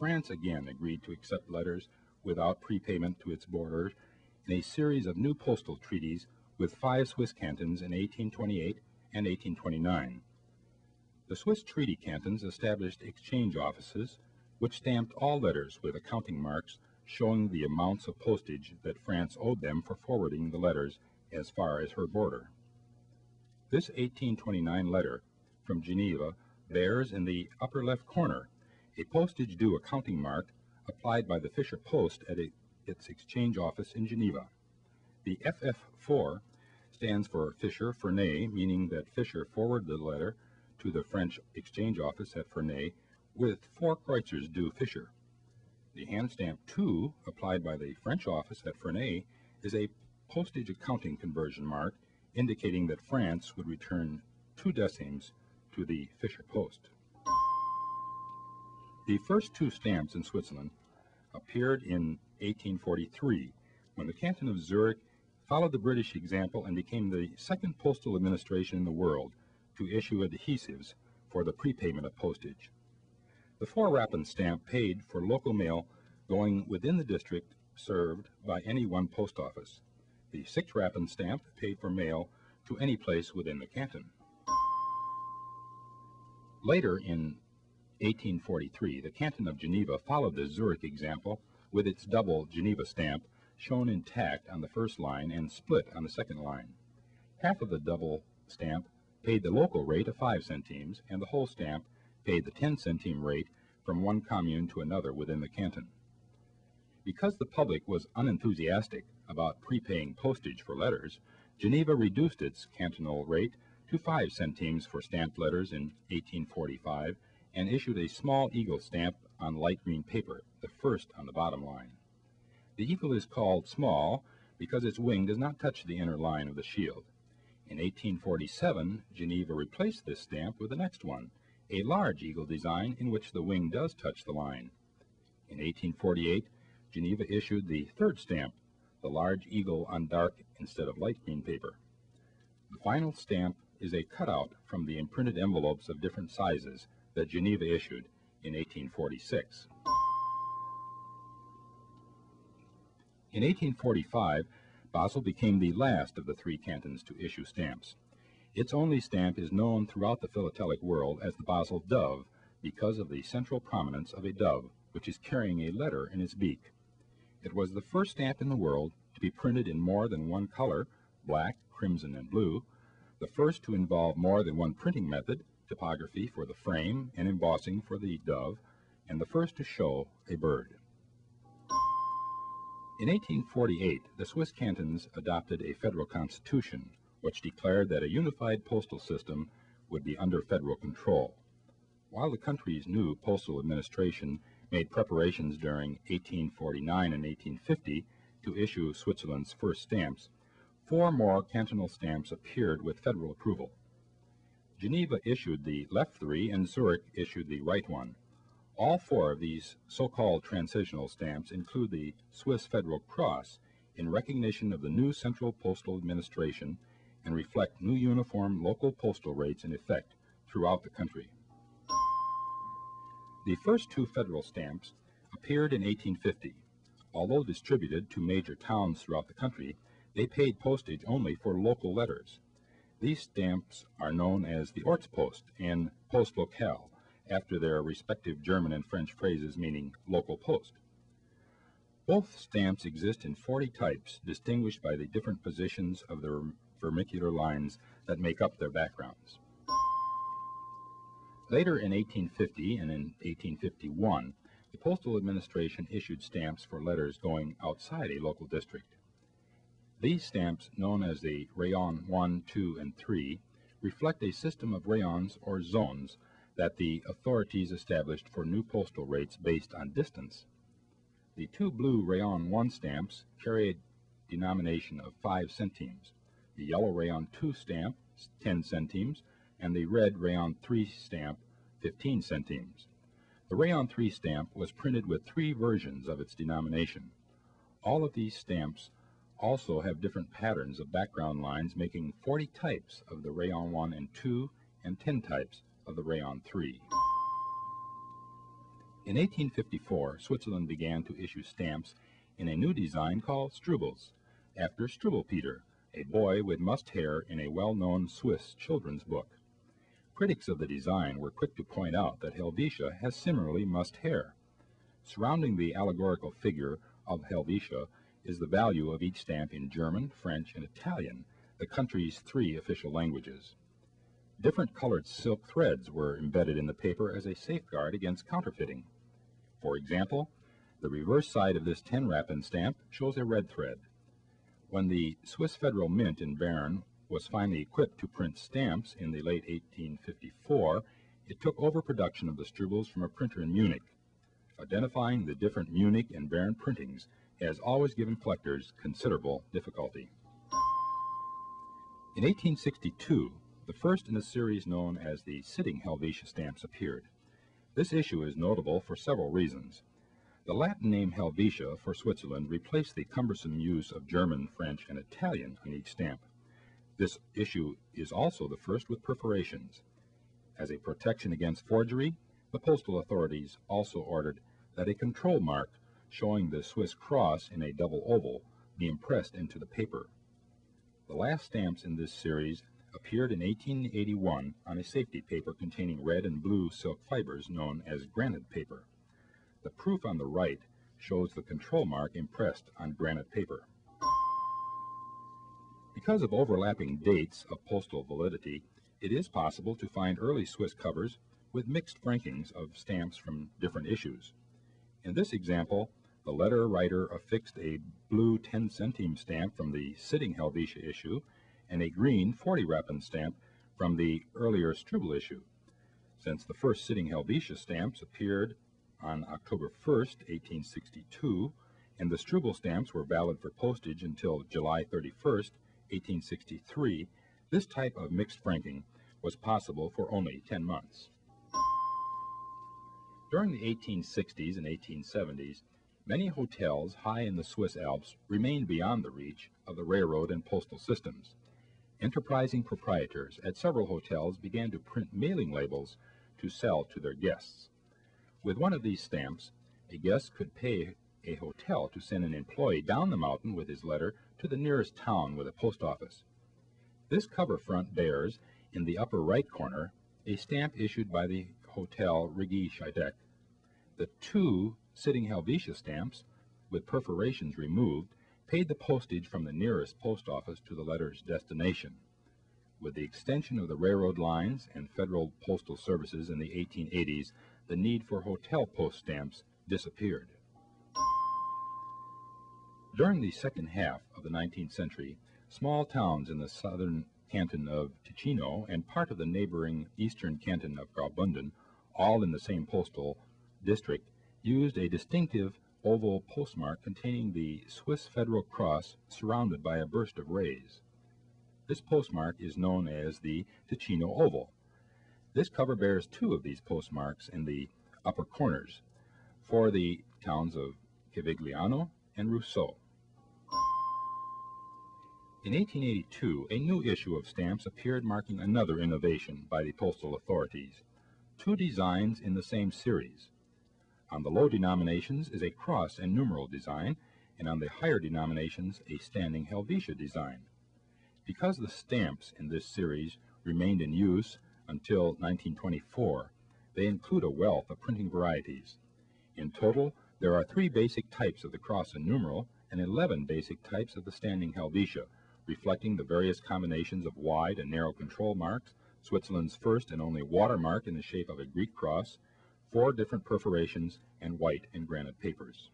France again agreed to accept letters without prepayment to its borders in a series of new postal treaties with 5 Swiss cantons in 1828 and 1829. The Swiss treaty cantons established exchange offices which stamped all letters with accounting marks showing the amounts of postage that France owed them for forwarding the letters as far as her border. This 1829 letter from Geneva bears in the upper left corner a postage due accounting mark applied by the Fisher Post at its exchange office in Geneva. The FF4 stands for Fisher Ferney, meaning that Fisher forwarded the letter to the French exchange office at Ferney with 4 kreuzers due Fisher. The hand stamp 2 applied by the French office at Ferney is a postage accounting conversion mark indicating that France would return 2 decimes to the Fisher Post. The first 2 stamps in Switzerland appeared in 1843 when the canton of Zurich followed the British example and became the second postal administration in the world to issue adhesives for the prepayment of postage. The 4-rappen stamp paid for local mail going within the district served by any one post office. The 6-rappen stamp paid for mail to any place within the canton. Later in 1843, the canton of Geneva followed the Zurich example with its double Geneva stamp shown intact on the first line and split on the second line. Half of the double stamp paid the local rate of 5 centimes, and the whole stamp paid the 10-centime rate from one commune to another within the canton. Because the public was unenthusiastic about prepaying postage for letters, Geneva reduced its cantonal rate to 5 centimes for stamped letters in 1845 and issued a small eagle stamp on light green paper, the first on the bottom line. The eagle is called small because its wing does not touch the inner line of the shield. In 1847, Geneva replaced this stamp with the next one, a large eagle design in which the wing does touch the line. In 1848, Geneva issued the third stamp, the large eagle on dark instead of light green paper. The final stamp is a cutout from the imprinted envelopes of different sizes that Geneva issued in 1846. In 1845, Basel became the last of the 3 cantons to issue stamps. Its only stamp is known throughout the philatelic world as the Basel dove because of the central prominence of a dove, which is carrying a letter in its beak. It was the first stamp in the world to be printed in more than one color, black, crimson, and blue, the first to involve more than one printing method, typography for the frame and embossing for the dove, and the first to show a bird. In 1848, the Swiss cantons adopted a federal constitution, which declared that a unified postal system would be under federal control. While the country's new postal administration made preparations during 1849 and 1850 to issue Switzerland's first stamps, 4 more cantonal stamps appeared with federal approval. Geneva issued the left 3 and Zurich issued the right 1. All 4 of these so-called transitional stamps include the Swiss Federal Cross in recognition of the new Central Postal Administration and reflect new uniform local postal rates in effect throughout the country. The first 2 federal stamps appeared in 1850. Although distributed to major towns throughout the country, they paid postage only for local letters. These stamps are known as the Ortspost and Post Locale, after their respective German and French phrases meaning local post. Both stamps exist in 40 types, distinguished by the different positions of the vermicular lines that make up their backgrounds. Later in 1850 and in 1851, the Postal Administration issued stamps for letters going outside a local district. These stamps, known as the Rayon 1, 2, and 3, reflect a system of rayons or zones that the authorities established for new postal rates based on distance. The 2 blue Rayon 1 stamps carry a denomination of 5 centimes, the yellow Rayon 2 stamp 10 centimes, and the red Rayon 3 stamp 15 centimes. The Rayon 3 stamp was printed with 3 versions of its denomination. All of these stamps also have different patterns of background lines, making 40 types of the Rayon 1 and 2 and 10 types of the Rayon 3. In 1854, Switzerland began to issue stamps in a new design called Strubles, after Struwwelpeter, a boy with mussed hair in a well-known Swiss children's book. Critics of the design were quick to point out that Helvetia has similarly mussed hair. Surrounding the allegorical figure of Helvetia is the value of each stamp in German, French, and Italian, the country's 3 official languages. Different colored silk threads were embedded in the paper as a safeguard against counterfeiting. For example, the reverse side of this 10-rappen stamp shows a red thread. When the Swiss Federal Mint in Bern was finally equipped to print stamps in the late 1854, it took over production of the Strubles from a printer in Munich. Identifying the different Munich and Bern printings has always given collectors considerable difficulty. In 1862, the first in a series known as the Sitting Helvetia stamps appeared. This issue is notable for several reasons. The Latin name Helvetia for Switzerland replaced the cumbersome use of German, French, and Italian on each stamp. This issue is also the first with perforations. As a protection against forgery, the postal authorities also ordered that a control mark showing the Swiss cross in a double oval be impressed into the paper. The last stamps in this series appeared in 1881 on a safety paper containing red and blue silk fibers known as granite paper. The proof on the right shows the control mark impressed on granite paper. Because of overlapping dates of postal validity, it is possible to find early Swiss covers with mixed frankings of stamps from different issues. In this example, the letter writer affixed a blue 10-centime stamp from the Sitting Helvetia issue and a green 40-rappen stamp from the earlier Struble issue. Since the first Sitting Helvetia stamps appeared on October 1st, 1862, and the Struble stamps were valid for postage until July 31st, 1863, this type of mixed franking was possible for only 10 months. During the 1860s and 1870s, many hotels high in the Swiss Alps remained beyond the reach of the railroad and postal systems. Enterprising proprietors at several hotels began to print mailing labels to sell to their guests. With one of these stamps, a guest could pay a hotel to send an employee down the mountain with his letter to the nearest town with a post office. This cover front bears, in the upper right corner, a stamp issued by the Hotel Rigi Scheidegg. The 2 Sitting Helvetia stamps, with perforations removed, paid the postage from the nearest post office to the letter's destination. With the extension of the railroad lines and federal postal services in the 1880s, the need for hotel post stamps disappeared. During the second half of the 19th century, small towns in the southern canton of Ticino and part of the neighboring eastern canton of Graubünden, all in the same postal district, used a distinctive oval postmark containing the Swiss Federal Cross surrounded by a burst of rays. This postmark is known as the Ticino Oval. This cover bears 2 of these postmarks in the upper corners for the towns of Cavigliano and Rousseau. In 1882, a new issue of stamps appeared marking another innovation by the postal authorities. 2 designs in the same series. On the low denominations is a cross and numeral design, and on the higher denominations a standing Helvetia design. Because the stamps in this series remained in use until 1924, they include a wealth of printing varieties. In total, there are 3 basic types of the cross and numeral and 11 basic types of the standing Helvetia, reflecting the various combinations of wide and narrow control marks, Switzerland's first and only watermark in the shape of a Greek cross, 4 different perforations, and white and granite papers.